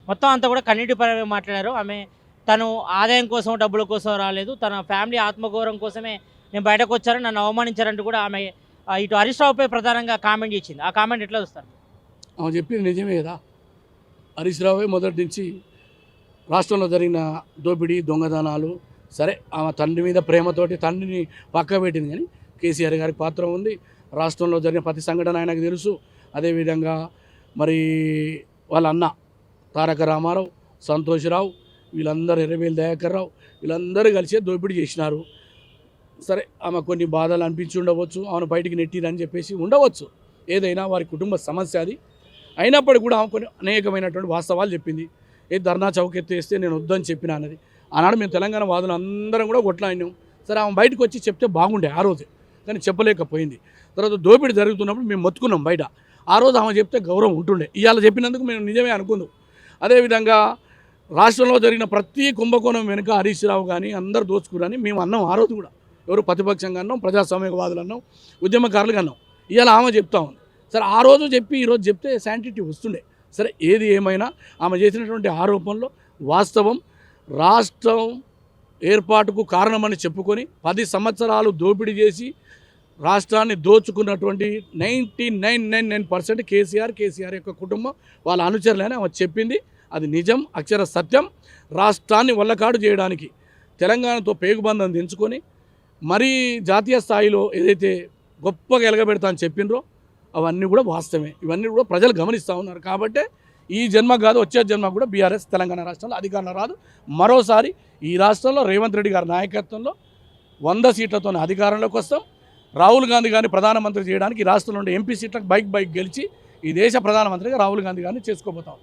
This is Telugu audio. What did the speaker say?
మొత్తం అంతా కూడా కన్నీటి పరంగా మాట్లాడారు. తను ఆదాయం కోసం, డబ్బుల కోసం రాలేదు. తన ఫ్యామిలీ ఆత్మగౌరవం కోసమే నేను బయటకొచ్చాను. నన్ను అవమానించారంటూ కూడా ఆమె ఇటు హరీష్ రావుపై ప్రధానంగా కామెంట్ ఇచ్చింది. ఆ కామెంట్ ఎట్లా చూస్తారు? ఆమె చెప్పింది నిజమే కదా. హరీష్ రావే మొదటి నుంచి రాష్ట్రంలో జరిగిన దోపిడీ దొంగదనాలు సరే ఆమె తండ్రి మీద ప్రేమతోటి తండ్రిని పక్క పెట్టింది, కానీ కేసీఆర్ గారికి పాత్ర ఉంది. రాష్ట్రంలో జరిగిన ప్రతి సంఘటన ఆయనకు తెలుసు. అదేవిధంగా మరి వాళ్ళ అన్న తారక రామారావు, సంతోష్రావు, వీళ్ళందరూ ఎర్రబేలి దయాకర్ రావు, వీళ్ళందరూ కలిసి దోపిడీ చేసినారు. సరే ఆమె కొన్ని బాధలు అనిపించి ఉండవచ్చు, ఆమెను బయటికి నెట్టిరని చెప్పేసి ఉండవచ్చు. ఏదైనా వారి కుటుంబ సమస్య అది. అయినప్పటికీ కూడా ఆమె కొన్ని అనేకమైనటువంటి వాస్తవాలు చెప్పింది. ధర్నా చౌక్ ఎత్తేస్తే నేను వద్దని చెప్పిన అన్నది. ఆనాడు మేము తెలంగాణ వాదులు అందరం కూడా కొట్లాడినాం. సరే ఆమె బయటకు వచ్చి చెప్తే బాగుండే ఆ రోజే, కానీ చెప్పలేకపోయింది. తర్వాత దోపిడీ జరుగుతున్నప్పుడు మేము మొత్తుకున్నాం బయట. ఆ రోజు ఆమె చెప్తే గౌరవం ఉంటుండే. ఇవాళ చెప్పినందుకు మేము నిజమే అనుకుందాం. అదేవిధంగా రాష్ట్రంలో జరిగిన ప్రతి కుంభకోణం వెనుక హరీష్ రావు కానీ అందరు దోచుకురని మేము అన్నాం. ఆ రోజు కూడా ఎవరు ప్రతిపక్షంగా అన్నాం, ప్రజాస్వామ్యవాదులు అన్నాం, ఉద్యమకారులుగా అన్నాం. ఇవాళ ఆమె చెప్తా ఉంది. సరే ఆ రోజు చెప్పి ఈరోజు చెప్తే శాంటిటీ వస్తుండే. సరే ఏది ఏమైనా ఆమె చేసినటువంటి ఆరోపణలో వాస్తవం. రాష్ట్రం ఏర్పాటుకు కారణమని చెప్పుకొని 10 సంవత్సరాలు దోపిడీ చేసి రాష్ట్రాన్ని దోచుకున్నటువంటి 99.99% కేసీఆర్ యొక్క కుటుంబం, వాళ్ళ అనుచరులని ఆమె చెప్పింది. అది నిజం, అక్షర సత్యం. రాష్ట్రాన్ని వల్లకాడు చేయడానికి తెలంగాణతో పేగుబంధం తెంచుకొని మరీ జాతీయ స్థాయిలో ఏదైతే గొప్పగా ఎలగబెడతా అని చెప్పినరో అవన్నీ కూడా వాస్తవమే. ఇవన్నీ కూడా ప్రజలు గమనిస్తూ ఉన్నారు. కాబట్టి ఈ జన్మ కాదు, వచ్చే జన్మ కూడా బీఆర్ఎస్ తెలంగాణ రాష్ట్రంలో అధికారంలో రాదు. మరోసారి ఈ రాష్ట్రంలో రేవంత్ రెడ్డి గారి నాయకత్వంలో 100 సీట్లతో అధికారంలోకి వస్తాం. రాహుల్ గాంధీ గారిని ప్రధానమంత్రి చేయడానికి ఈ రాష్ట్రంలో ఉండే ఎంపీ సీట్లకు బైక్ గెలిచి ఈ దేశ ప్రధానమంత్రిగా రాహుల్ గాంధీ గారిని చేసుకోబోతాం.